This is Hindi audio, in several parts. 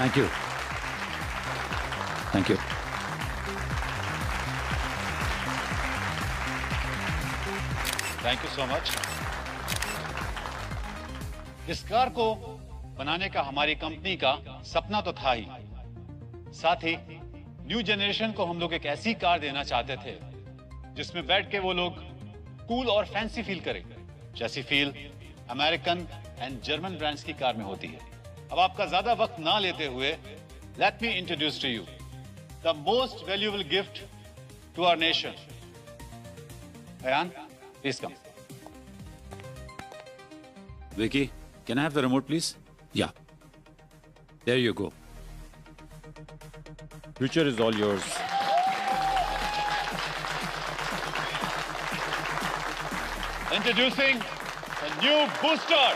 Thank you, thank you. Thank you so much. इस कार को बनाने का हमारी कंपनी का सपना तो था ही, साथ ही न्यू जनरेशन को हम लोग एक ऐसी कार देना चाहते थे जिसमें बैठ के वो लोग कूल और फैंसी फील करें, जैसी feel American and German brands की कार में होती है। अब आपका ज्यादा वक्त ना लेते हुए let me introduce to you the most valuable gift to our nation. Ayaan, please come. Vicky, can I have the remote, please? Yeah. There you go. Future is all yours. Introducing the new Booster.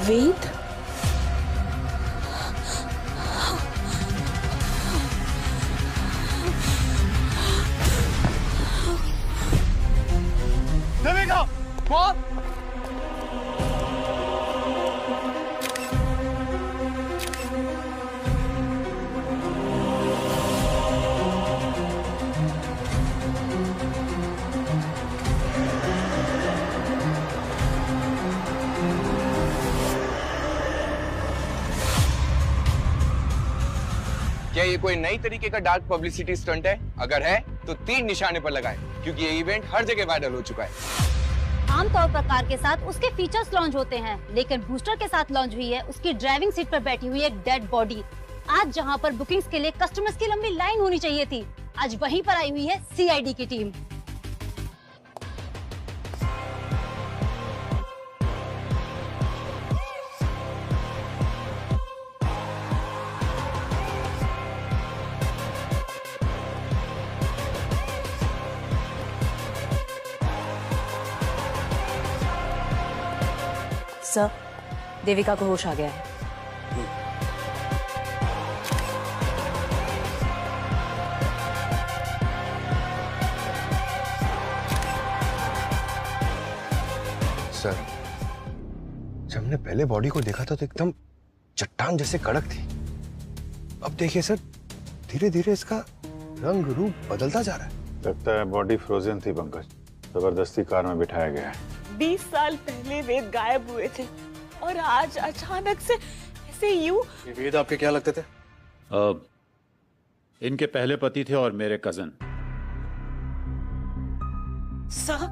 वेद, देविका, कौन? क्या ये कोई नई तरीके का डार्क पब्लिसिटी स्टंट है? अगर है तो 3 निशाने पर लगाएं, क्योंकि ये इवेंट हर जगह वायरल हो चुका है। आमतौर पर कार के साथ उसके फीचर्स लॉन्च होते हैं, लेकिन बूस्टर के साथ लॉन्च हुई है उसकी ड्राइविंग सीट पर बैठी हुई एक डेड बॉडी। आज जहां पर बुकिंग्स के लिए कस्टमर्स की लंबी लाइन होनी चाहिए थी, आज वहीं पर आई हुई है सीआईडी की टीम। सर, देविका को होश आ गया है। सर, जब हमने पहले बॉडी को देखा था तो एकदम चट्टान जैसे कड़क थी। अब देखिए सर, धीरे धीरे इसका रंग रूप बदलता जा रहा है। लगता है बॉडी फ्रोजन थी पंकज, जबरदस्ती कार में बिठाया गया है। 20 साल पहले वेद गायब हुए थे और आज अचानक से ऐसे यूं। वेद आपके क्या लगते थे? इनके पहले पति थे और मेरे कजन। सर,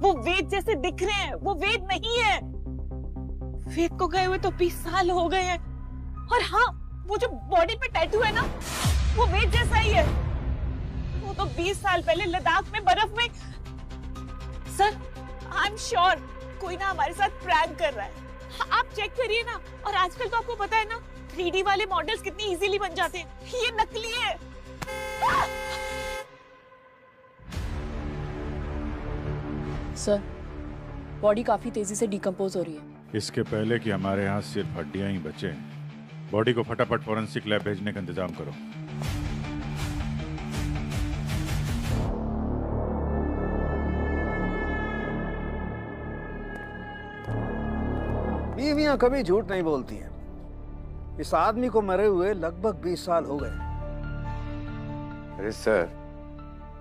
वो वेद जैसे दिख रहे हैं, वो वेद नहीं है। वेद को गए हुए तो 20 साल हो गए हैं। और हाँ, वो जो बॉडी पे टैटू है ना, वो वेद जैसा ही है। वो तो 20 साल पहले लद्दाख में बर्फ में। सर, आई एम श्योर कोई ना हमारे साथ प्रैंक कर रहा है। हाँ, आप चेक करिए ना। और आजकल तो आपको पता है ना, 3D वाले मॉडल्स कितनी इजीली बन जाते हैं। ये नकली है। सर, बॉडी काफी तेजी से डिकम्पोज हो रही है। इसके पहले कि हमारे यहाँ सिर्फ हड्डियां ही बचे, बॉडी को फटाफट फॉरेंसिक लैब भेजने का इंतजाम करो। बीवियां कभी झूठ नहीं बोलती हैं। इस आदमी को मरे हुए लगभग 20 साल हो गए। अरे सर,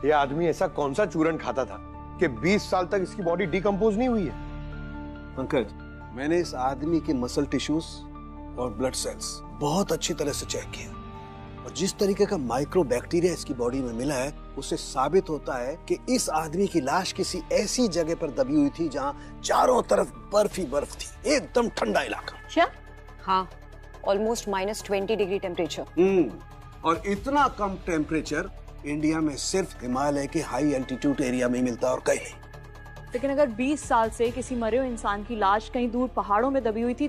ये आदमी ऐसा कौन सा चूरन खाता था कि 20 साल तक इसकी बॉडी डिकम्पोज नहीं हुई है? पंकज, मैंने इस आदमी के मसल टिश्यूज और ब्लड सेल्स बहुत अच्छी तरह से चेक किया, और जिस तरीके का माइक्रो बैक्टीरिया इसकी बॉडी में मिला है, उससे साबित होता है कि इस आदमी की लाश किसी ऐसी जगह पर दबी हुई थी जहां चारों तरफ बर्फ ही बर्फ थी, एकदम ठंडा इलाका। क्या? हाँ, ऑलमोस्ट -20 डिग्री टेम्परेचर। और इतना कम टेम्परेचर इंडिया में सिर्फ हिमालय के हाई एल्टीट्यूड एरिया में मिलता है और कहीं नहीं। लेकिन अगर 20 साल से किसी मरे हुए इंसान की लाश कहीं दूर पहाड़ों में दबी हुई थी,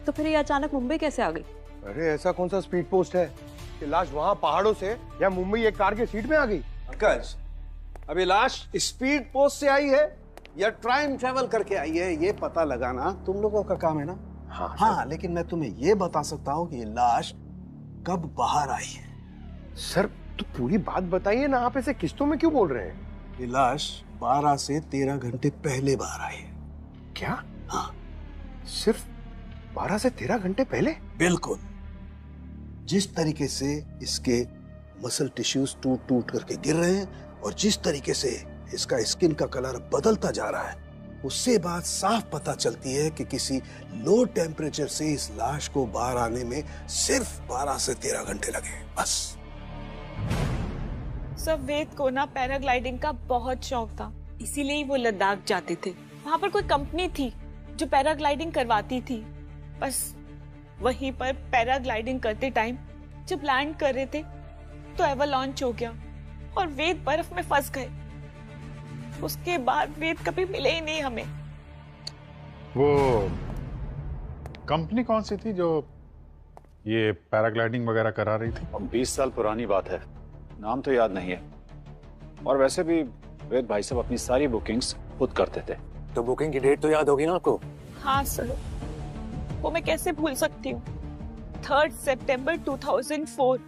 तो फिर ये अचानक मुंबई कैसे आ गई? अरे ऐसा कौन सा स्पीड पोस्ट है कि लाश वहां पहाड़ों से या मुंबई एक कार के सीट में आ गई? पंकज, अभी लाश स्पीड पोस्ट से आई है या टाइम ट्रेवल करके आई है, ये पता लगाना तुम लोगों का काम है ना। हाँ, लेकिन मैं तुम्हें ये बता सकता हूँ कि ये लाश कब बाहर आई है। सर, तो पूरी बात बताइए ना, आप ऐसे किस्तों में क्यों बोल रहे हैं? ये लाश 12 से 13 घंटे पहले बाहर आई है। क्या? हाँ, सिर्फ 12 से 13 घंटे पहले? बिल्कुल। जिस तरीके से इसके मसल टिश्यूज टूट टूट करके गिर रहे हैं और जिस तरीके से इसका स्किन का कलर बदलता जा रहा है, उससे बात साफ पता चलती है कि किसी लो टेम्परेचर से इस लाश को बाहर आने में सिर्फ 12 से 13 घंटे लगे, बस। सब वेद को ना पैराग्लाइडिंग का बहुत शौक था, इसीलिए ही वो लद्दाख जाते थे। वहाँ पर कोई कंपनी थी जो पैराग्लाइडिंग करवाती थी। बस वहीं पर पैराग्लाइडिंग करते टाइम जब लैंड कर रहे थे तो एवलांच हो गया और वेद बर्फ में फंस गए। उसके बाद वेद कभी मिले ही नहीं हमें। वो कंपनी कौन सी थी जो ये पैराग्लाइडिंग वगैरह करा रही थी? 20 साल पुरानी बात है, नाम तो याद नहीं है। और वैसे भी वेद भाई साहब अपनी सारी बुकिंग्स खुद करते थे। तो बुकिंग की डेट तो याद होगी ना आपको? हाँ सर, वो मैं कैसे भूल सकती हूँ। 3 सितंबर 2004।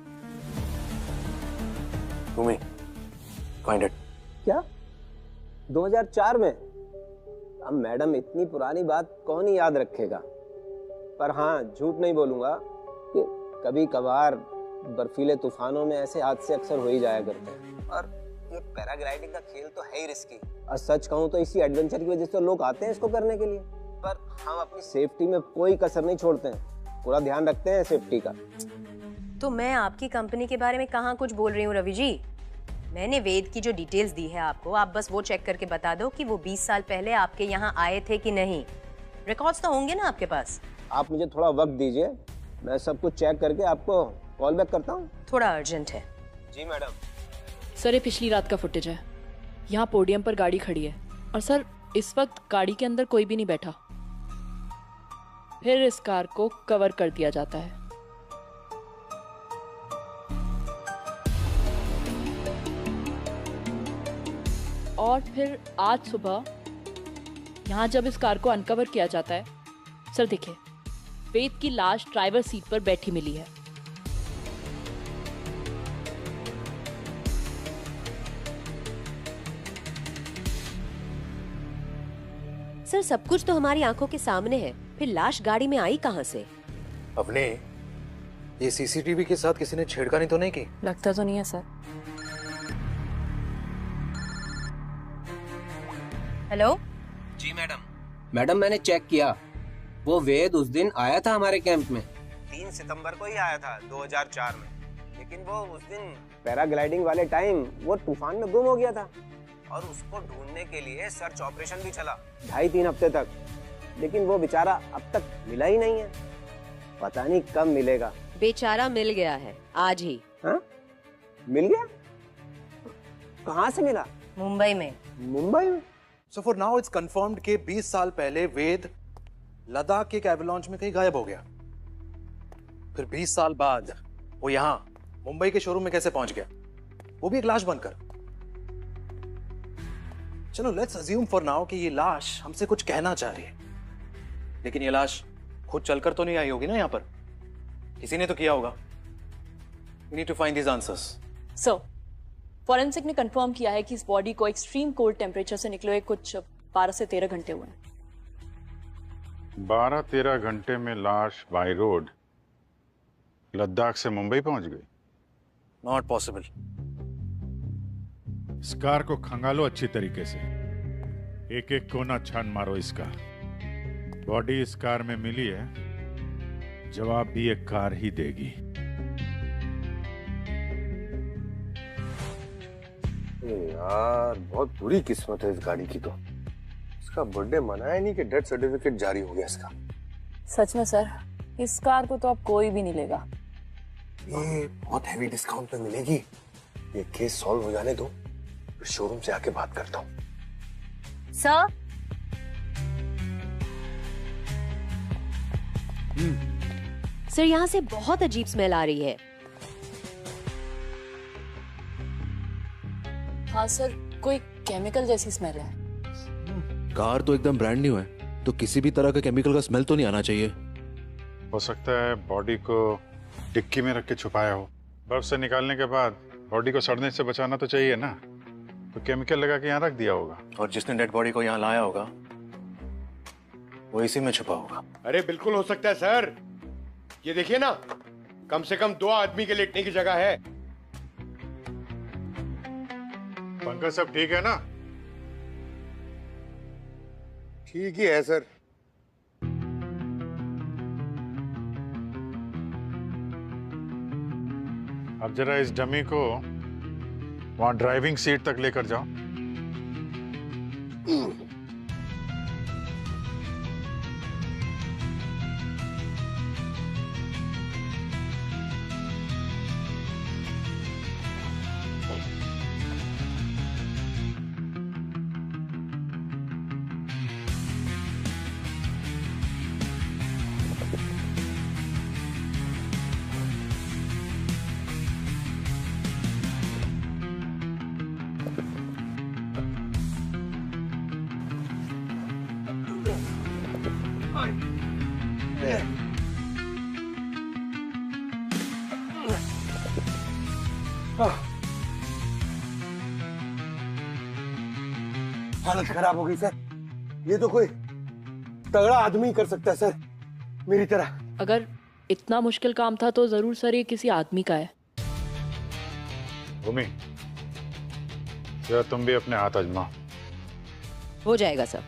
Find it. क्या 2004 में? अब मैडम, इतनी पुरानी बात कौन ही याद रखेगा। पर हाँ, झूठ नहीं बोलूंगा कि कभी कभार बर्फीले तूफानों में ऐसे हादसे अक्सर हो ही जाया करते हैं। और ये पैराग्लाइडिंग का खेल तो है ही रिस्की, और सच कहूँ तो इसी एडवेंचर की वजह से लोग आते हैं इसको करने के लिए। पर हम अपनी सेफ्टी में कोई कसर नहीं छोड़ते हैं, पूरा ध्यान रखते हैं सेफ्टी का। तो मैं आपकी कंपनी के बारे में कहाँ कुछ बोल रही हूँ रवि जी। मैंने वेद की जो डिटेल्स दी है आपको, आप बस वो चेक करके बता दो कि वो 20 साल पहले आपके यहाँ आए थे कि नहीं। रिकॉर्ड्स तो होंगे ना आपके पास। आप मुझे थोड़ा वक्त दीजिए, मैं सब कुछ चेक करके आपको कॉल बैक करता हूँ। थोड़ा अर्जेंट है। जी मैडम। सर, ये पिछली रात का फुटेज है। यहाँ पोडियम पर गाड़ी खड़ी है और सर इस वक्त गाड़ी के अंदर कोई भी नहीं बैठा। फिर इस कार को कवर कर दिया जाता है। और फिर आज सुबह यहाँ जब इस कार को अनकवर किया जाता है, सर देखिए, वेद की लाश ड्राइवर सीट पर बैठी मिली है। सर, सब कुछ तो हमारी आंखों के सामने है, फिर लाश गाड़ी में आई कहाँ से? अपने ये सीसीटीवी के साथ किसी ने छेड़खानी तो नहीं की? लगता तो नहीं है सर। हेलो जी मैडम। मैडम, मैंने चेक किया, वो वेद उस दिन आया था हमारे कैंप में। 3 सितंबर को ही आया था 2004 में। लेकिन वो उस दिन पैराग्लाइडिंग वाले टाइम वो तूफान में गुम हो गया था और उसको ढूंढने के लिए सर्च ऑपरेशन भी चला 2.5-3 हफ्ते तक। लेकिन वो बेचारा अब तक मिला ही नहीं है, पता नहीं कब मिलेगा। बेचारा मिल गया है आज ही। हाँ? मिल गया? कहाँ से मिला? मुंबई में। मुंबई में? So for now it's confirmed कि 20 साल पहले वेद लद्दाख के एक एवलांच में कहीं गायब हो गया। फिर 20 साल बाद वो यहाँ मुंबई के शोरूम में कैसे पहुंच गया, वो भी एक लाश बनकर? चलो लेट्स अज्यूम फॉर नाउ कि ये लाश हमसे कुछ कहना चाह रही है, लेकिन ये लाश खुद चलकर तो नहीं आई होगी ना यहाँ पर, किसी ने तो किया होगा। We need to find these answers. Sir, forensic ने कंफर्म किया है कि इस बॉडी को एक्सट्रीम कोल्ड टेम्परेचर से निकले हुए कुछ 12 से 13 घंटे हुए हैं। 12-13 घंटे में लाश बाय रोड लद्दाख से मुंबई पहुंच गई? Not possible. इस कार को खंगालो अच्छी तरीके से, एक एक कोना छान मारो इसका। बॉडी इस कार में मिली है, जवाब भी एक कार ही देगी। यार बहुत बुरी किस्मत है इस गाड़ी की तो। इसका बर्थडे मनाया नहीं कि डेथ सर्टिफिकेट जारी हो गया इसका। सच में सर, इस कार को तो अब कोई भी नहीं लेगा। ये बहुत हैवी डिस्काउंट पे मिलेगी। ये केस सॉल्व हो जाने दो, फिर शोरूम से आके बात करता हूँ। सर, सर यहाँ से बहुत अजीब स्मेल आ रही है। हाँ सर, कोई केमिकल जैसी स्मेल है। कार तो एकदम ब्रांड न्यू है, तो किसी भी तरह का केमिकल का स्मेल तो नहीं आना चाहिए। हो सकता है बॉडी को डिक्की में रख के छुपाया हो। बर्फ से निकालने के बाद बॉडी को सड़ने से बचाना तो चाहिए ना, तो केमिकल लगा के यहाँ रख दिया होगा। और जिसने डेड बॉडी को यहाँ लाया होगा वो इसी में छुपा होगा। अरे बिल्कुल हो सकता है सर, ये देखिए ना, कम से कम 2 आदमी के लेटने की जगह है। पंकज सब ठीक है ना? ठीक ही है सर। अब जरा इस डमी को वहां ड्राइविंग सीट तक लेकर जाओ। हालत खराब हो गई सर। ये तो कोई तगड़ा आदमी कर सकता है सर, मेरी तरह। अगर इतना मुश्किल काम था तो जरूर सर ये किसी आदमी का है। भूमि, जरा तुम भी अपने हाथ आजमाओ। हो जाएगा सर।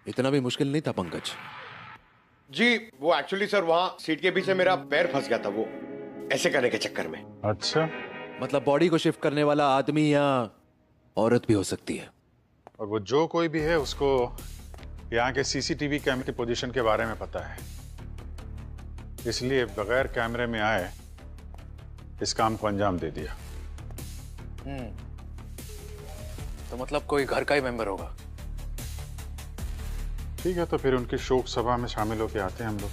इतना भी मुश्किल नहीं था पंकज जी। वो एक्चुअली सर वहां सीट के पीछे मेरा पैर फंस गया था, वो ऐसे करने के चक्कर में। अच्छा, मतलब बॉडी को शिफ्ट करने वाला आदमी या औरत भी हो सकती है। और वो जो कोई भी है उसको यहाँ के सीसीटीवी कैमरे की पोजीशन के बारे में पता है, इसलिए बगैर कैमरे में आए इस काम को अंजाम दे दिया। तो मतलब कोई घर का ही मेंबर होगा। ठीक है, तो फिर उनकी शोक सभा में शामिल होके आते हैं हम लोग।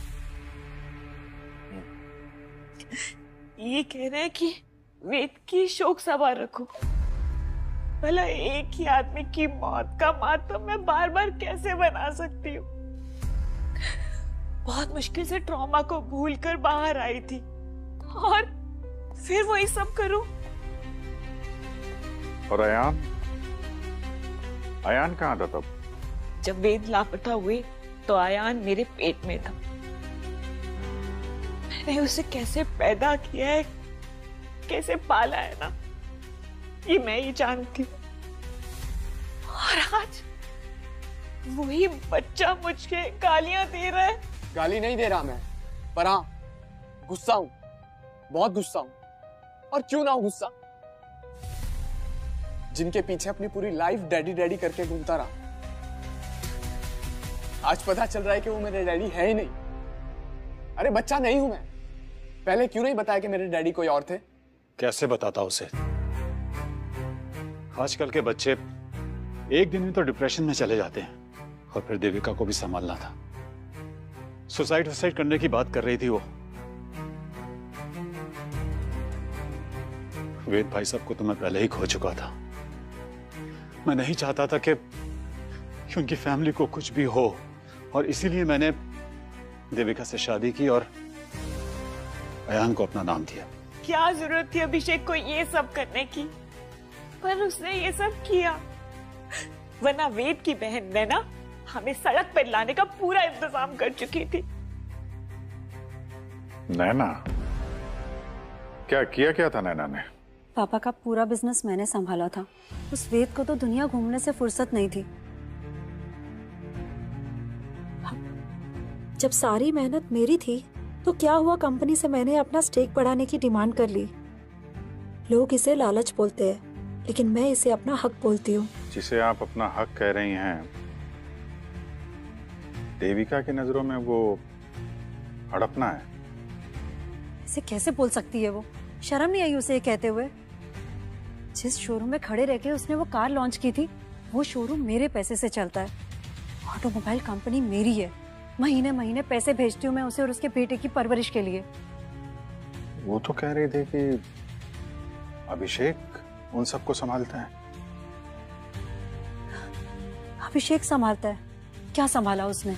ये कह रहे हैं कि वेद की शोक सभा रखो। भला एक ही आदमी की मौत का मातम मैं बार बार कैसे बना सकती हूँ। बहुत मुश्किल से ट्रॉमा को भूलकर बाहर आई थी और फिर वही सब करूं। और अयान कहाँ था तब? जब वेद लापता हुए तो अयान मेरे पेट में था। मैंने उसे कैसे पैदा किया है, कैसे पाला है ना, ये मैं ही जानती हूँ। और वही बच्चा मुझे गालियां दे रहा है। गाली नहीं दे रहा मैं, पर हाँ गुस्सा हूं, बहुत गुस्सा हूं। और क्यों ना हूं गुस्सा, जिनके पीछे अपनी पूरी लाइफ डैडी डैडी करके घूमता रहा, आज पता चल रहा है कि वो मेरे डैडी है ही नहीं। अरे बच्चा नहीं हूं मैं, पहले क्यों नहीं बताया कि मेरे डैडी कोई और थे? कैसे बताता उसे? आजकल के बच्चे एक दिन में तो डिप्रेशन में चले जाते हैं। और फिर देविका को भी संभालना था। सुसाइड करने की बात कर रही थी वो। वेद भाई साहब को तो मैं पहले ही खो चुका था। मैं नहीं चाहता था कि उनकी फैमिली को कुछ भी हो, और इसीलिए मैंने देविका से शादी की और अयान को अपना नाम दिया। क्या जरूरत थी अभिषेक को ये सब करने की, पर उसने ये सब किया। वरना वेद की बहन नैना हमें सड़क पर लाने का पूरा इंतजाम कर चुकी थी। नैना? क्या था नैना ने? पापा का पूरा बिजनेस मैंने संभाला था। उस वेद को तो दुनिया घूमने से फुर्सत नहीं थी। जब सारी मेहनत मेरी थी तो क्या हुआ, कंपनी से मैंने अपना स्टेक बढ़ाने की डिमांड कर ली। लोग इसे लालच बोलते हैं, लेकिन मैं इसे अपना हक बोलती हूँ। जिसे आप अपना हक कह रही हैं, देविका की नजरों में वो हड़पना है। इसे कैसे बोल सकती है वो? शर्म नहीं आई उसे ये कहते हुए? जिस शोरूम में खड़े रह के उसने वो कार लॉन्च की थी, वो शोरूम मेरे पैसे से चलता है। ऑटोमोबाइल कंपनी मेरी है। महीने महीने पैसे भेजती हूँ मैं उसे और उसके बेटे की परवरिश के लिए। वो तो कह रही थी कि अभिषेक उन सबको संभालता है। अभिषेक संभालता है? क्या संभाला उसने?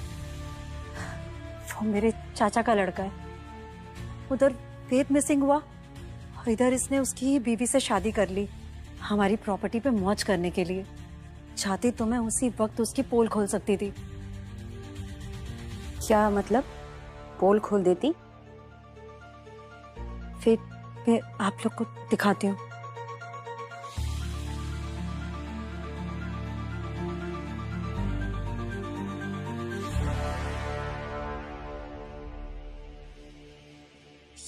वो मेरे चाचा का लड़का है। उधर वेद मिसिंग हुआ और इधर इसने उसकी ही बीवी से शादी कर ली, हमारी प्रॉपर्टी पे मौज करने के लिए। चाहती तो मैं उसी वक्त उसकी पोल खोल सकती थी। क्या मतलब? पोल खोल देती? फिर मैं आप लोग को दिखाती हूँ।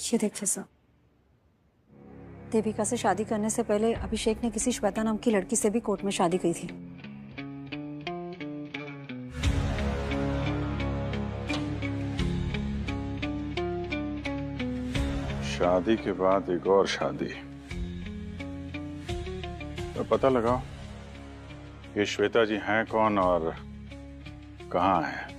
ये देखिए सर, देविका से शादी करने से पहले अभिषेक ने किसी श्वेता नाम की लड़की से भी कोर्ट में शादी की थी। शादी के बाद एक और शादी। तो पता लगाओ ये श्वेता जी हैं कौन और कहाँ हैं।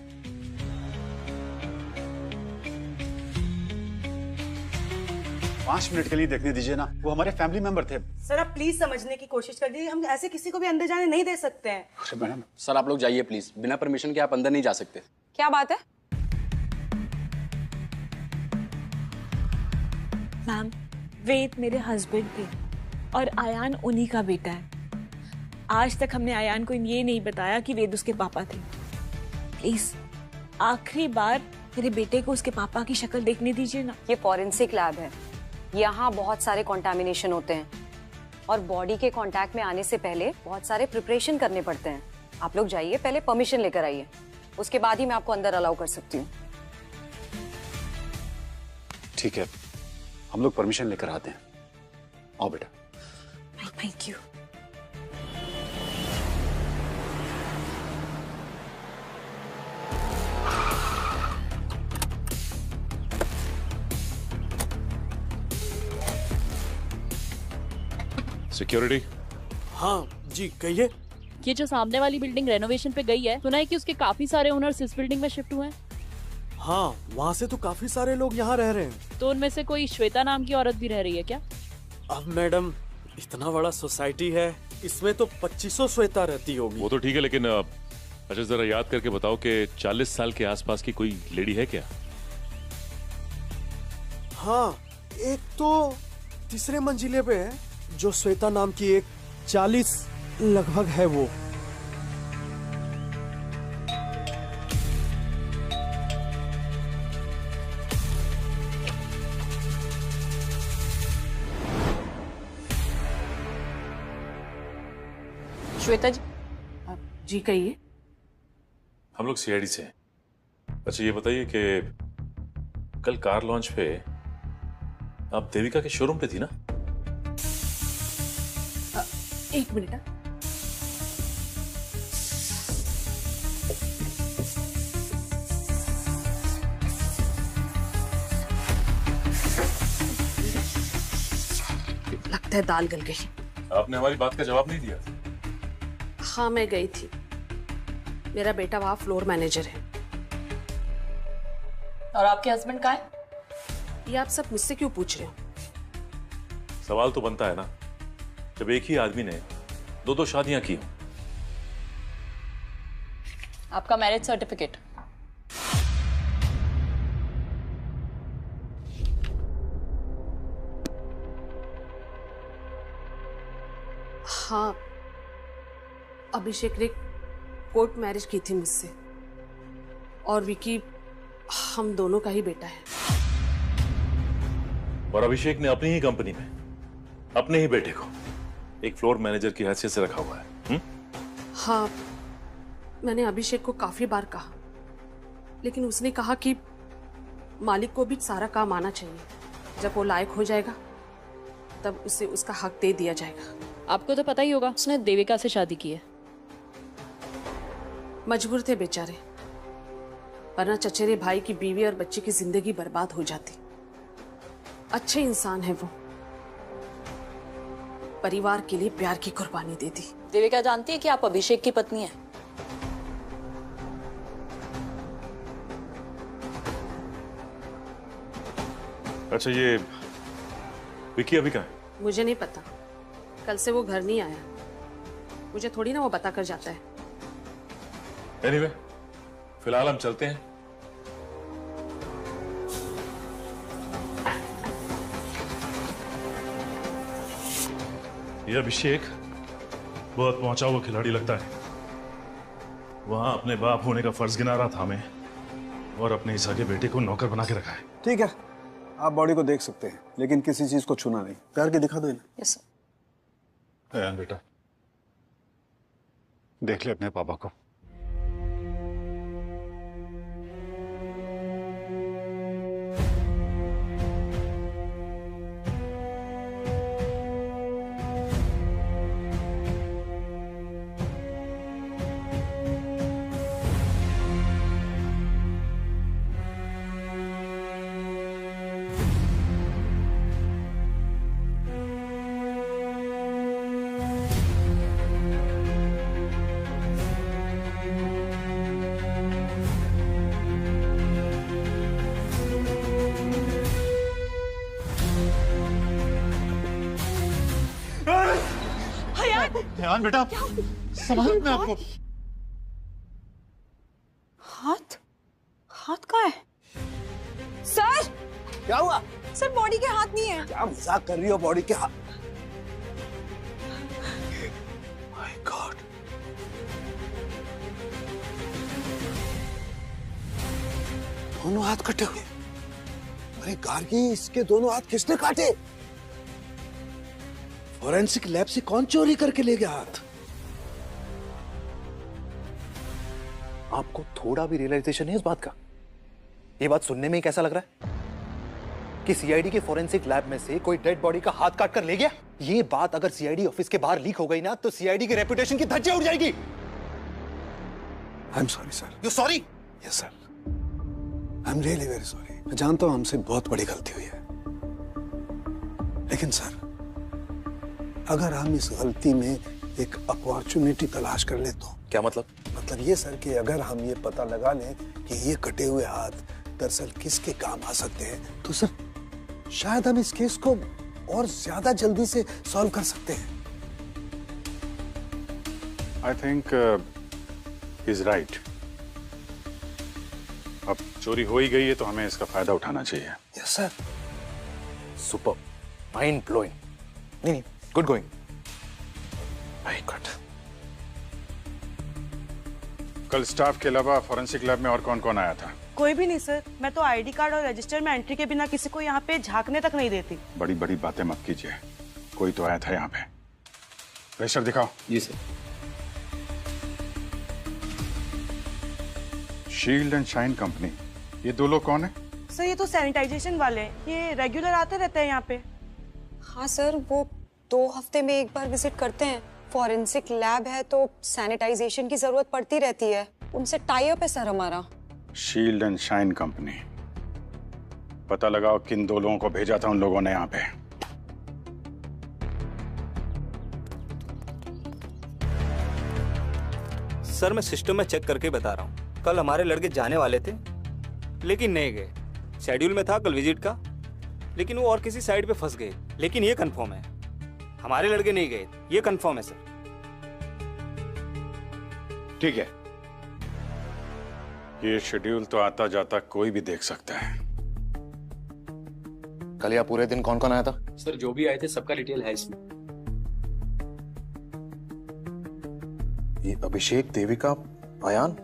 5 मिनट के लिए देखने दीजिए ना, वो हमारे फैमिली मेंबर थे। सर आप प्लीज समझने की कोशिश कर दीजिए, हम ऐसे किसी को भी अंदर जाने नहीं दे सकते हैं। अरे मैडम। सर आप लोग जाइए प्लीज, बिना परमिशन के आप अंदर नहीं जा सकते। क्या बात है? मैम, वेद मेरे हस्बैंड थे और आयान उन्हीं का बेटा है। आज तक हमने आयान को ये नहीं बताया कि वेद उसके पापा थे। प्लीज आखिरी बार मेरे बेटे को उसके पापा की शक्ल देखने दीजिए ना। ये फॉरेंसिक लैब है, यहाँ बहुत सारे कॉन्टामिनेशन होते हैं और बॉडी के कांटेक्ट में आने से पहले बहुत सारे प्रिपरेशन करने पड़ते हैं। आप लोग जाइए, पहले परमिशन लेकर आइए, उसके बाद ही मैं आपको अंदर अलाउ कर सकती हूँ। ठीक है, हम लोग परमिशन लेकर आते हैं। आओ बेटा। Thank you. सिक्योरिटी। हाँ जी कहिए। ये जो सामने वाली बिल्डिंग रेनोवेशन पे गई है, सुना है कि उसके काफी सारे ओनर्स इस बिल्डिंग में शिफ्ट हुए हैं। हाँ, वहाँ से तो काफी सारे लोग यहाँ रह रहे हैं। तो उनमें से कोई श्वेता नाम की औरत भी रह रही है क्या? अब मैडम इतना बड़ा सोसाइटी है, इसमें तो 2500 श्वेता रहती होगी। वो तो ठीक है, लेकिन अच्छा जरा याद करके बताओ कि 40 साल के आसपास की कोई लेडी है क्या? हाँ, एक तो तीसरे मंजिले पे है जो श्वेता नाम की एक 40 लगभग है वो। श्वेता जी। जी कहिए। हम लोग सीआईडी से हैं। अच्छा ये बताइए कि कल कार लॉन्च पे आप देविका के शोरूम पे थी ना? एक मिनट। लगता है दाल गल गई। आपने हमारी बात का जवाब नहीं दिया। हाँ मैं गई थी, मेरा बेटा वहां फ्लोर मैनेजर है। और आपके हस्बैंड कहाँ है? ये आप सब मुझसे क्यों पूछ रहे हो? सवाल तो बनता है ना, जब एक ही आदमी ने दो दो शादियां की। आपका मैरिज सर्टिफिकेट। हाँ, अभिषेक ने कोर्ट मैरिज की थी मुझसे, और विकी हम दोनों का ही बेटा है। और अभिषेक ने अपनी ही कंपनी में अपने ही बेटे को एक फ्लोर मैनेजर की हैसियत से रखा हुआ है। हाँ, मैंने अभिषेक को काफी बार कहा, लेकिन उसने कहा कि मालिक को भी सारा काम आना चाहिए। जब वो लायक हो जाएगा तब उसे उसका हक दे दिया जाएगा। आपको तो पता ही होगा, उसने देविका से शादी की है। मजबूर थे बेचारे, वरना चचेरे भाई की बीवी और बच्चे की जिंदगी बर्बाद हो जाती। अच्छे इंसान है वो, परिवार के लिए प्यार की कुर्बानी दे दी। देविका जानती है कि आप अभिषेक की पत्नी हैं। अच्छा ये विकी अभी कहाँ है? मुझे नहीं पता, कल से वो घर नहीं आया। मुझे थोड़ी ना वो बता कर जाता है। एनीवे, फिलहाल हम चलते हैं। ये अभिषेक बहुत पहुंचा हुआ खिलाड़ी लगता है। वहां अपने बाप होने का फर्ज गिना रहा था हमें, और अपने ही सगे बेटे को नौकर बना के रखा है। ठीक है, आप बॉडी को देख सकते हैं, लेकिन किसी चीज को छूना नहीं। प्यार के दिखा दो इन्हें। Yes sir. अयान बेटा, देख ले अपने पापा को। अयान बेटा, संभाल मैं आपको। हाथ हाथ कहाँ है? सर क्या हुआ? सर बॉडी के हाथ नहीं है। क्या मजाक कर रही हो? बॉडी के हाथ? माय गॉड, दोनों हाथ कटे हुए। अरे गार्गी, इसके दोनों हाथ किसने काटे? फॉरेंसिक लैब से कौन चोरी करके ले गया हाथ? आपको थोड़ा भी रियलाइजेशन है इस बात का? ये बात सुनने में ही कैसा लग रहा है कि सीआईडी के फॉरेंसिक लैब में से कोई डेड बॉडी का हाथ काट कर ले गया? ये बात अगर सीआईडी ऑफिस के बाहर लीक हो गई ना, तो सीआईडी की रेपुटेशन की धज्जियां उड़ जाएगी। I am sorry sir. You sorry? Yes sir, I am really very sorry. मैं जानता हूं हमसे बहुत बड़ी गलती हुई है, लेकिन सर अगर हम इस गलती में एक अपॉर्चुनिटी तलाश कर ले तो। क्या मतलब? मतलब ये सर कि अगर हम ये पता लगा लें कि ये कटे हुए हाथ दरअसल किसके काम आ सकते हैं, तो सर शायद हम इस केस को और ज्यादा जल्दी से सॉल्व कर सकते हैं। I think he is right. अब चोरी हो ही गई है तो हमें इसका फायदा उठाना चाहिए। Yes sir. Super, mind blowing. नहीं, गुड गोइंग। Very good. कल स्टाफ के अलावा फॉरेंसिक लैब में और कौन कौन आया था? कोई भी नहीं सर। मैं तो आईडी कार्ड और रजिस्टर में एंट्री के बिना किसी को यहाँ पे झांकने तक नहीं देती। बड़ी बड़ी बातें मत कीजिए, कोई तो आया था यहाँ पे। रजिस्टर दिखाओ। जी sir. Shield and shine company, ये दो लोग कौन है? सर ये तो सैनिटाइजेशन वाले हैं, ये रेगुलर आते रहते हैं यहाँ पे। हाँ सर, वो 2 हफ्ते में एक बार विजिट करते हैं। फॉरेंसिक लैब है तो सैनिटाइजेशन की जरूरत पड़ती रहती है, उनसे टाई अप है सर हमारा। शील्ड एंड शाइन कंपनी, पता लगाओ किन दो लोगों को भेजा था उन लोगों ने यहाँ पे। सर मैं सिस्टम में चेक करके बता रहा हूँ। कल हमारे लड़के जाने वाले थे लेकिन नहीं गए। शेड्यूल में था कल विजिट का, लेकिन वो और किसी साइड पे फंस गए। लेकिन ये कंफर्म है हमारे लड़के नहीं गए, ये कंफर्म है सर। ठीक है, ये शेड्यूल तो आता जाता कोई भी देख सकता है। कल या पूरे दिन कौन कौन आया था? सर जो भी आए थे सबका डिटेल है इसमें। ये अभिषेक, देविका, अयान,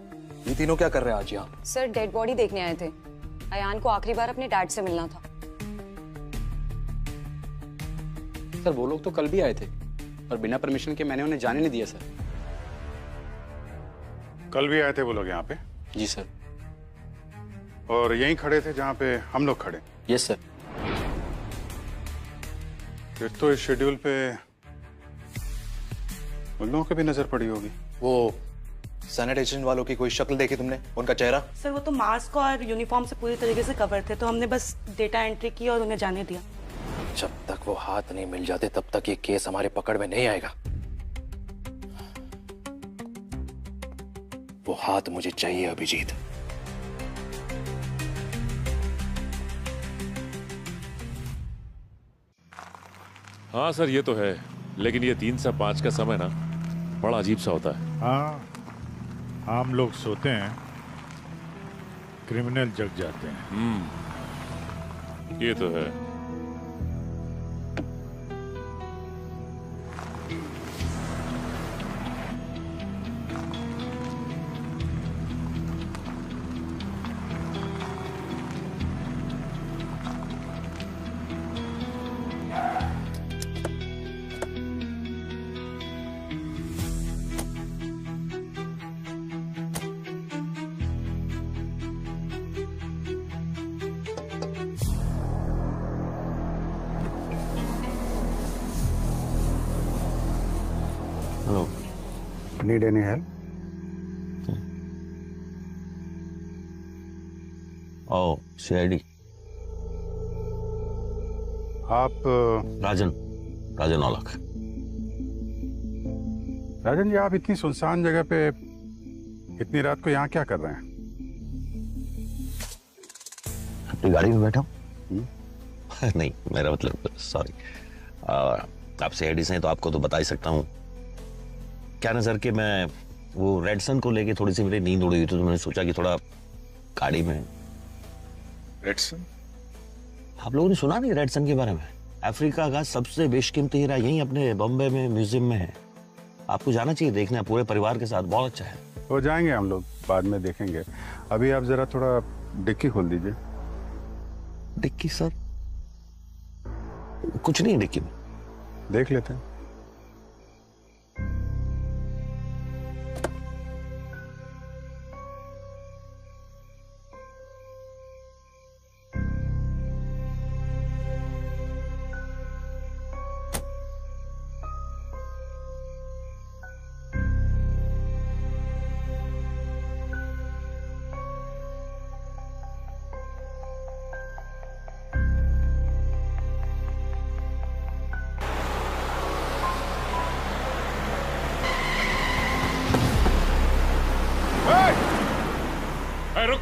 ये तीनों क्या कर रहे हैं आज यहाँ? सर डेड बॉडी देखने आए थे। अयान को आखिरी बार अपने डैड से मिलना था। सर वो लोग तो कल भी आए थे और बिना परमिशन के मैंने उन्हें जाने नहीं दिया सर। कल भी आए थे वो लोग यहाँ पे? जी सर। और यहीं खड़े थे जहाँ पे हम लोग खड़े? Yes sir. फिर तो इस शेड्यूल पे उन लोगों की भी नजर पड़ी होगी। वो सैनिटाइजेशन वालों की कोई शक्ल देखी तुमने, उनका चेहरा? सर वो तो मास्क और यूनिफॉर्म से पूरी तरीके से कवर थे, तो हमने बस डेटा एंट्री की और उन्हें जाने दिया। जब तक वो हाथ नहीं मिल जाते तब तक ये केस हमारे पकड़ में नहीं आएगा। वो हाथ मुझे चाहिए अभिजीत। हाँ सर ये तो है, लेकिन ये 3 से 5 का समय ना बड़ा अजीब सा होता है। हाँ, हम लोग सोते हैं, क्रिमिनल जग जाते हैं। ये तो है। Hello. Need any help? Oh, CID. आप राजन औलख। राजन जी, आप इतनी सुनसान जगह पे इतनी रात को यहाँ क्या कर रहे हैं? अपनी गाड़ी में बैठा हूँ। नहीं, मेरा मतलब सॉरी, आप CID से हैं तो आपको तो बता ही सकता हूँ। क्या ना सर कि मैं वो रेडसन को लेके थोड़ी सी मेरी नींद उड़ी हुई थी, तो मैंने सोचा कि थोड़ा गाड़ी में। रेडसन? आप लोगों ने सुना नहीं रेडसन के बारे में? अफ्रीका का सबसे बेशकीमती हीरा यहीं अपने बॉम्बे में म्यूजियम में है। आपको जाना चाहिए, देखना है पूरे परिवार के साथ, बहुत अच्छा है। हो जाएंगे हम लोग, बाद में देखेंगे। अभी आप जरा थोड़ा डिक्की खोल दीजिए। Dicky sir? कुछ नहीं डिक्की में। देख लेते हैं। रुक।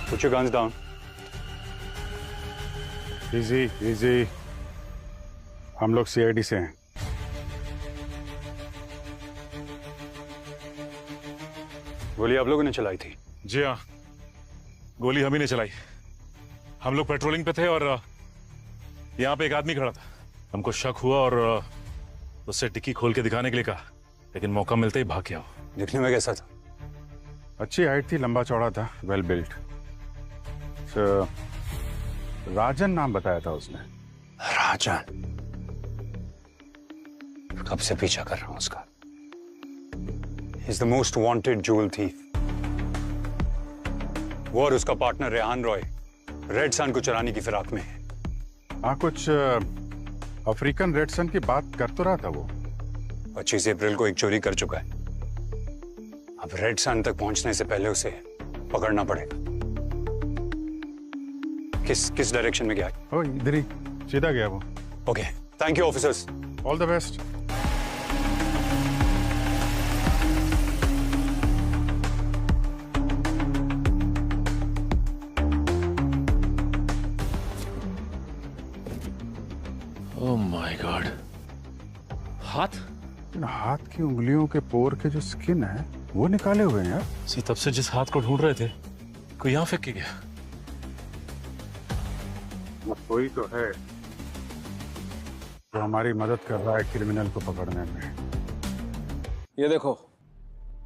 Put your guns down. Easy, easy. हम लोग सीआईडी से हैं। गोली आप लोगों ने चलाई थी? जी हाँ, गोली हम ही ने चलाई। हम लोग पेट्रोलिंग पे थे और यहाँ पे एक आदमी खड़ा था। हमको शक हुआ और उससे डिक्की खोल के दिखाने के लिए कहा, लेकिन मौका मिलते ही भाग गया। दिखने में कैसा था? अच्छी हाइट थी, लंबा चौड़ा था, वेल बिल्ट। राजन नाम बताया था उसने। राजन? कब से पीछा कर रहा हूं उसका। He's the most wanted jewel thief. वो और उसका partner Rehan Roy red sun को चुराने की फिराक में है। हाँ, कुछ अफ्रीकन रेड सन की बात कर तो रहा था वो। 25 अप्रैल को एक चोरी कर चुका है। अब रेड सन तक पहुंचने से पहले उसे पकड़ना पड़ेगा। किस डायरेक्शन में गया? ओ, इधर ही सीधा गया वो। Okay, thank you officers. All the best. Oh my God, हाथ? हाथ की उंगलियों के पोर के जो स्किन है वो निकाले हुए हैं यार। सी तब से जिस हाथ को ढूंढ रहे थे कोई यहाँ फेंक के गया। कोई तो है जो हमारी मदद कर रहा है क्रिमिनल को पकड़ने में। ये देखो,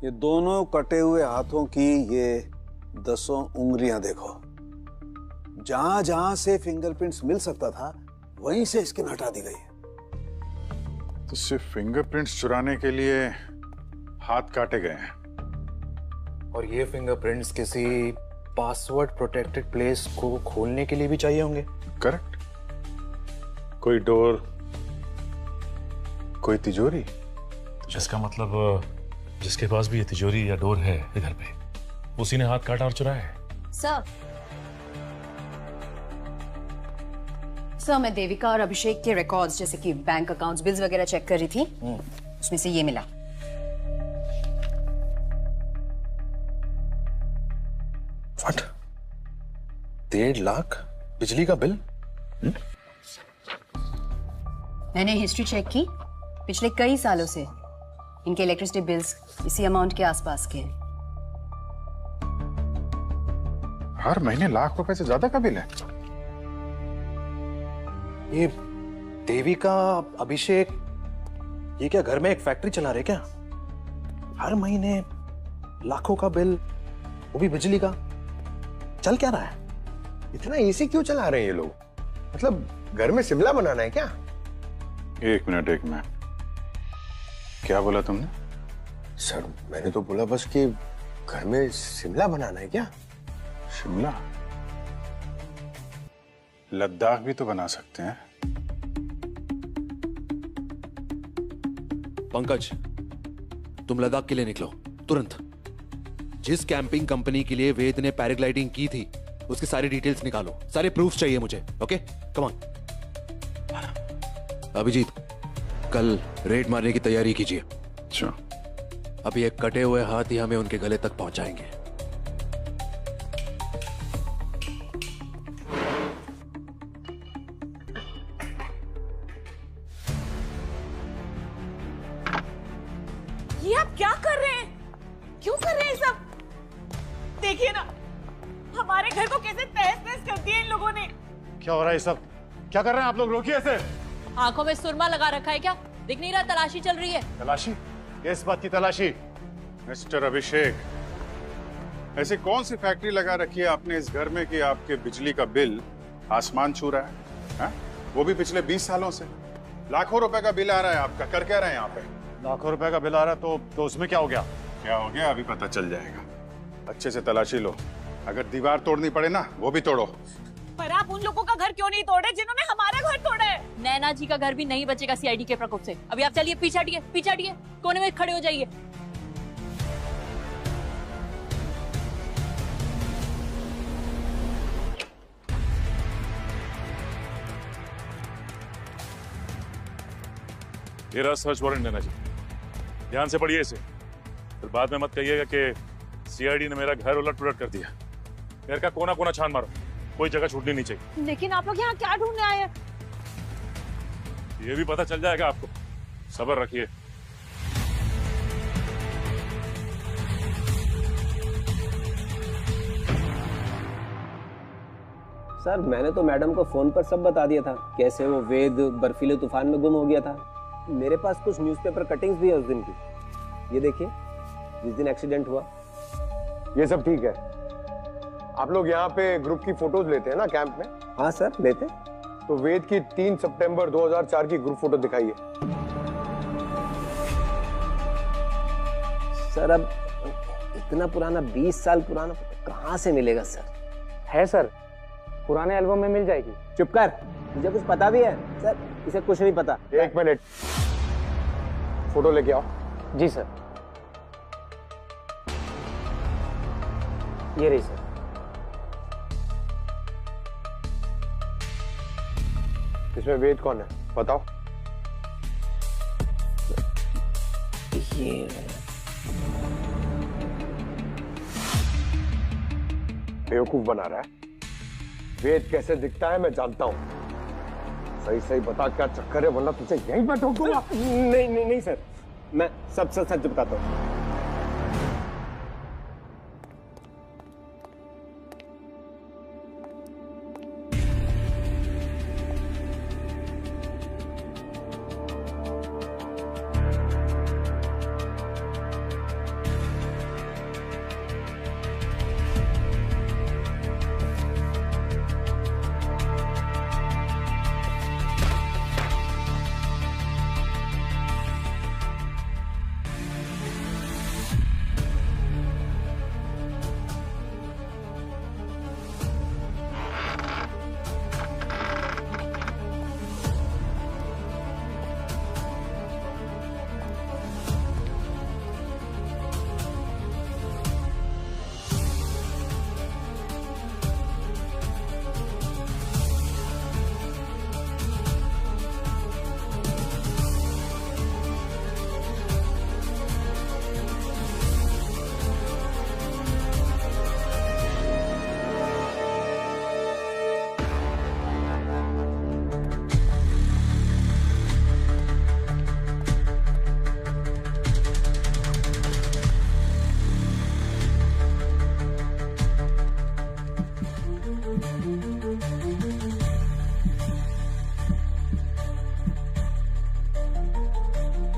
ये दोनों कटे हुए हाथों की ये 10 उंगलियां देखो। जहां जहां से फिंगरप्रिंट्स मिल सकता था वहीं से स्किन हटा दी गई है। तो सिर्फ फिंगरप्रिंट्स चुराने के लिए हाथ काटे गए हैं। और ये फिंगरप्रिंट्स किसी पासवर्ड प्रोटेक्टेड प्लेस को खोलने के लिए भी चाहिए होंगे। करेक्ट। कोई डोर, कोई तिजोरी। जिसका मतलब जिसके पास भी ये तिजोरी या डोर है इधर पे, उसी ने हाथ काटा और चुराया है। सर, मैं देविका और अभिषेक के रिकॉर्ड्स जैसे कि बैंक अकाउंट्स, बिल्स वगैरह चेक कर रही थी। उसमें से ये मिला। व्हाट? 1.5 लाख बिजली का बिल? मैंने हिस्ट्री चेक की, पिछले कई सालों से इनके इलेक्ट्रिसिटी बिल्स इसी अमाउंट के आसपास के हैं। हर महीने लाख रुपए से ज्यादा का बिल है। ये देविका, अभिषेक, ये क्या घर में एक फैक्ट्री चला रहे क्या? हर महीने लाखों का बिल, वो भी बिजली का। चल क्या रहा है? इतना एसी क्यों चला रहे हैं ये लोग? मतलब घर में शिमला बनाना है क्या? एक मिनट। क्या बोला तुमने? सर, मैंने तो बोला बस कि घर में शिमला बनाना है क्या? शिमला? लद्दाख भी तो बना सकते हैं। पंकज, तुम लद्दाख के लिए निकलो तुरंत। जिस कैंपिंग कंपनी के लिए वेद ने पैराग्लाइडिंग की थी उसकी सारी डिटेल्स निकालो। सारे प्रूफ चाहिए मुझे। Okay, come on. अभिजीत, कल रेड मारने की तैयारी कीजिए। अच्छा। अभी एक कटे हुए हाथ ही हमें उनके गले तक पहुंचाएंगे। ये आप क्या कर रहे हैं? क्यों कर रहे हैं सब? देखिए ना, हमारे घर को कैसे तहस-नहस कर दिया इन लोगों ने। क्या हो रहा है ये सब? क्या कर रहे हैं आप लोग? रोकिए इसे। आंखों में सुरमा लगा रखा है क्या? दिख नहीं रहा तलाशी चल रही है? तलाशी? किस बात की तलाशी? मिस्टर अभिषेक, ऐसी कौन सी फैक्ट्री लगा रखी है आपने इस घर में कि आपके बिजली का बिल आसमान छू रहा है? वो भी पिछले 20 सालों से। लाखों रुपए का बिल आ रहा है आपका। कर क्या रहे हैं यहाँ पे? लाखों रुपए का बिल आ रहा है तो उसमें क्या हो गया? क्या हो गया अभी पता चल जाएगा। अच्छे से तलाशी लो। अगर दीवार तोड़नी पड़े ना, वो भी तोड़ो। पर आप उन लोगों का घर क्यों नहीं तोड़े जिन्होंने हमारा घर तोड़ा है? नैना जी का घर भी नहीं बचेगा सीआईडी के प्रकोप से। अभी आप चलिए, पीछे हटिए, कोने में खड़े हो जाइए। ये रहा सर्च वारंट नैना जी, ध्यान से पढ़िए इसे। फिर बाद में मत कहिएगा कि सीआईडी ने मेरा घर उलट पुलट कर दिया। घर का कोना कोना छान मारो, कोई जगह छूटनी नहीं चाहिए। लेकिन आप लोग यहाँ क्या ढूंढने आए हैं? ये भी पता चल जाएगा आपको, सब्र रखिए। सर मैंने तो मैडम को फोन पर सब बता दिया था, कैसे वो वेद बर्फीले तूफान में गुम हो गया था। मेरे पास कुछ न्यूज़पेपर कटिंग्स भी है उस दिन की। ये देखिए, जिस दिन एक्सीडेंट हुआ। ये सब ठीक है। आप लोग यहाँ पे ग्रुप की फोटोज लेते हैं ना कैंप में? हाँ सर लेते। तो वेद की 3 सितंबर 2004 की ग्रुप फोटो दिखाइए। सर अब इतना पुराना, 20 साल पुराना कहाँ से मिलेगा सर? है सर, पुराने एल्बम में मिल जाएगी। चुप कर, मुझे कुछ पता भी है सर, इसे कुछ नहीं पता। 1 मिनट, फोटो लेके आओ। जी सर। ये रही सर। इसमें वेद कौन है बताओ? ये बेवकूफ बना रहा है। वेद कैसे दिखता है मैं जानता हूं। सही सही बता क्या चक्कर है, वरना तुझे यहीं पर ठोक दूंगा। नहीं सर, मैं सब सच बताता हूँ।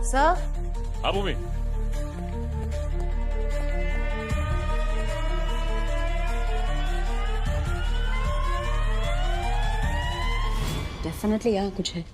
सर। हाँ भूमि। डेफिनेटली यहाँ कुछ है।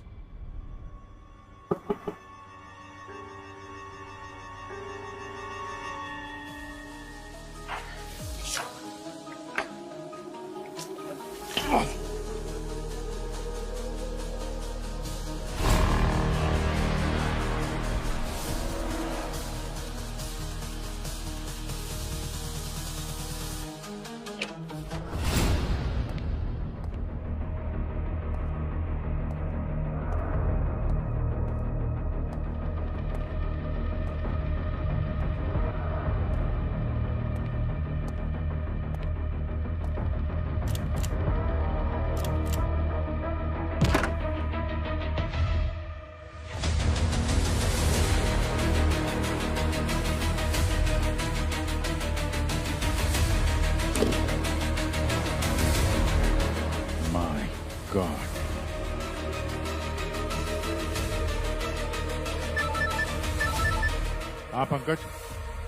हाँ पंकज।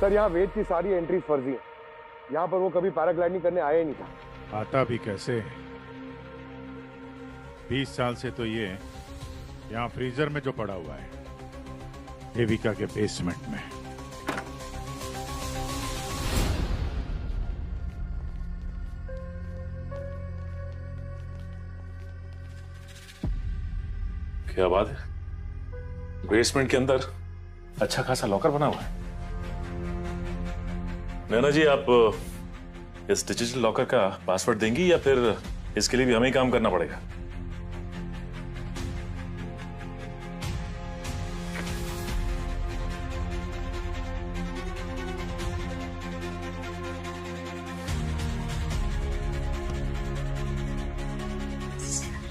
सर यहाँ वेद की सारी एंट्रीज फर्जी हैं। यहाँ पर वो कभी पैराग्लाइडिंग करने आया ही नहीं था। आता भी कैसे? 20 साल से तो ये यहाँ फ्रीजर में जो पड़ा हुआ है, देविका के बेसमेंट में। क्या बात है, बेसमेंट के अंदर अच्छा खासा लॉकर बना हुआ है। नैना जी, आप इस डिजिटल लॉकर का पासवर्ड देंगी या फिर इसके लिए भी हमें ही काम करना पड़ेगा?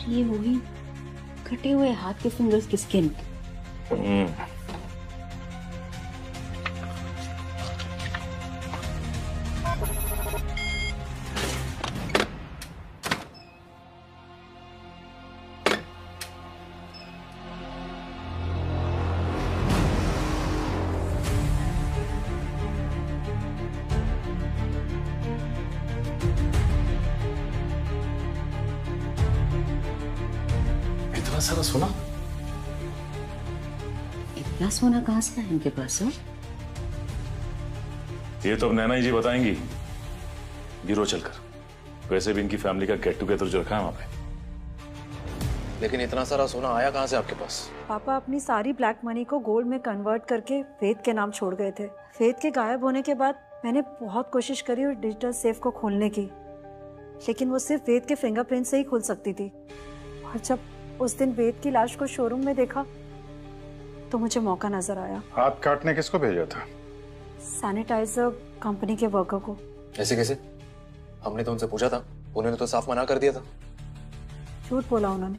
ये वही कटे हुए हाथ के फिंगर्स की स्किन। इतना सारा सोना? इतना सोना कहाँ से है इनके पास? हो ये तो अब नैना जी बताएंगी गिरो चलकर। वैसे भी इनकी फैमिली का गेट टुगेदर जो रखा है वहां पे। लेकिन इतना सारा सोना आया कहाँ से आपके पास? पापा अपनी सारी ब्लैक मनी को गोल्ड में कन्वर्ट करके वेद के नाम छोड़ गए थे। वेद के गायब होने के बाद मैंने बहुत कोशिश करी और डिजिटल सेफ को खोलने की, लेकिन वो सिर्फ वेद के फिंगरप्रिंट से ही खुल सकती थी। और जब उस दिन वेद की लाश को शोरूम में देखा तो मुझे मौका नजर आया। हाथ काटने किसको भेजा था? सैनिटाइजर कंपनी के वर्कर को। ऐसे कैसे? हमने तो उनसे पूछा था, उन्होंने तो साफ मना कर दिया था। झूठ बोला उन्होंने।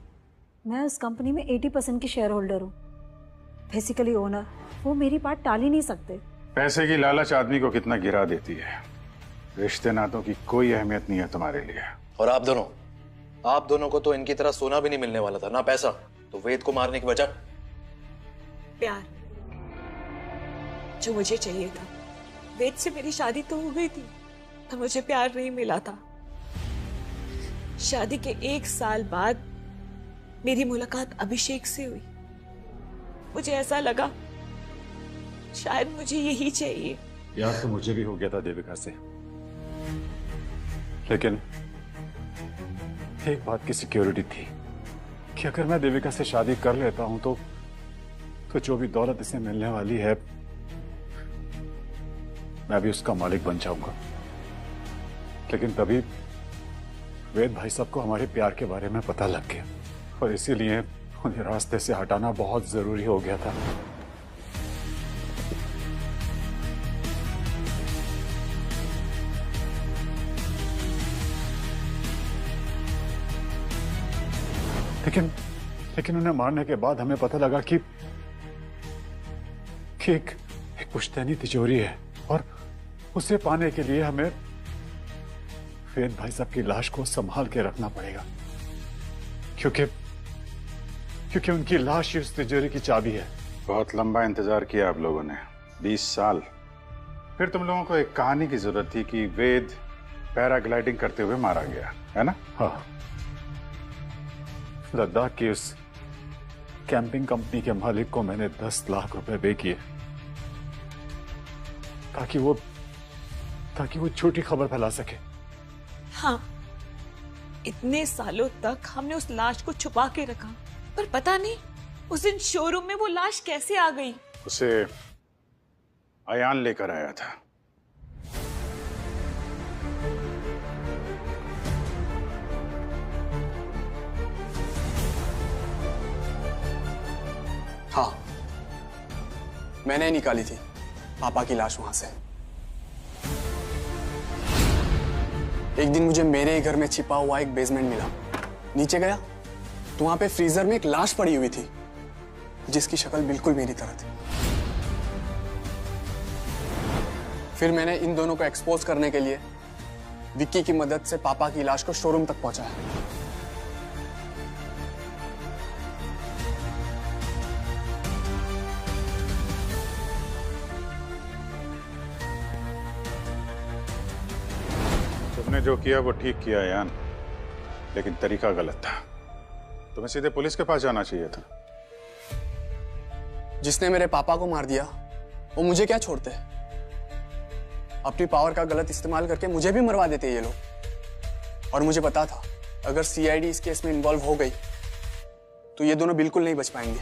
मैं उस कंपनी में 80% की शेयर होल्डर हूँ, बेसिकली ओनर। वो मेरी बात टाल ही नहीं सकते। पैसे की लालच आदमी को कितना गिरा देती है। रिश्ते नातों की कोई अहमियत नहीं है तुम्हारे लिए। और आप दोनों को तो इनकी तरह सोना भी नहीं मिलने वाला था, ना पैसा। तो वेद को मारने की वजह? प्यार जो मुझे चाहिए था। वेद से मेरी शादी तो हो गई थी, पर मुझे प्यार नहीं मिला था। शादी के 1 साल बाद मेरी मुलाकात अभिषेक से हुई। मुझे ऐसा लगा शायद मुझे यही चाहिए। प्यार तो मुझे भी हो गया था देविका से, लेकिन एक बात की सिक्योरिटी थी कि अगर मैं देविका से शादी कर लेता हूं तो जो भी दौलत इसे मिलने वाली है मैं भी उसका मालिक बन जाऊंगा। लेकिन तभी वेद भाई साहब को हमारे प्यार के बारे में पता लग गया और इसीलिए उन्हें रास्ते से हटाना बहुत जरूरी हो गया था। लेकिन उन्हें मारने के बाद हमें पता लगा कि एक पुश्तैनी तिजोरी है और उसे पाने के लिए हमें वेद भाई साहब की लाश को संभाल के रखना पड़ेगा, क्योंकि उनकी लाश ही उस तिजोरी की चाबी है। बहुत लंबा इंतजार किया आप लोगों ने, 20 साल। फिर तुम लोगों को एक कहानी की जरूरत थी कि वेद पैराग्लाइडिंग करते हुए मारा गया, है ना? हाँ। लद्दाख की उस कैंपिंग कंपनी के मालिक को मैंने 10 लाख रुपए पे किए ताकि वो झूठी खबर फैला सके। हाँ, इतने सालों तक हमने उस लाश को छुपा के रखा, पर पता नहीं उस दिन शोरूम में वो लाश कैसे आ गई। उसे अयान लेकर आया था। हाँ, मैंने निकाली थी पापा की लाश वहां से। एक दिन मुझे मेरे ही घर में छिपा हुआ एक बेसमेंट मिला। नीचे गया तो वहां पे फ्रीजर में एक लाश पड़ी हुई थी जिसकी शक्ल बिल्कुल मेरी तरह थी। फिर मैंने इन दोनों को एक्सपोज करने के लिए विक्की की मदद से पापा की लाश को शोरूम तक पहुंचाया। तुमने जो किया वो ठीक किया यान, लेकिन तरीका गलत था। तुम्हें सीधे पुलिस के पास जाना चाहिए था। जिसने मेरे पापा को मार दिया वो मुझे क्या छोड़ते? अपनी पावर का गलत इस्तेमाल करके मुझे भी मरवा देते ये लोग। और मुझे पता था अगर सीआईडी इस केस में इन्वॉल्व हो गई तो ये दोनों बिल्कुल नहीं बच पाएंगे।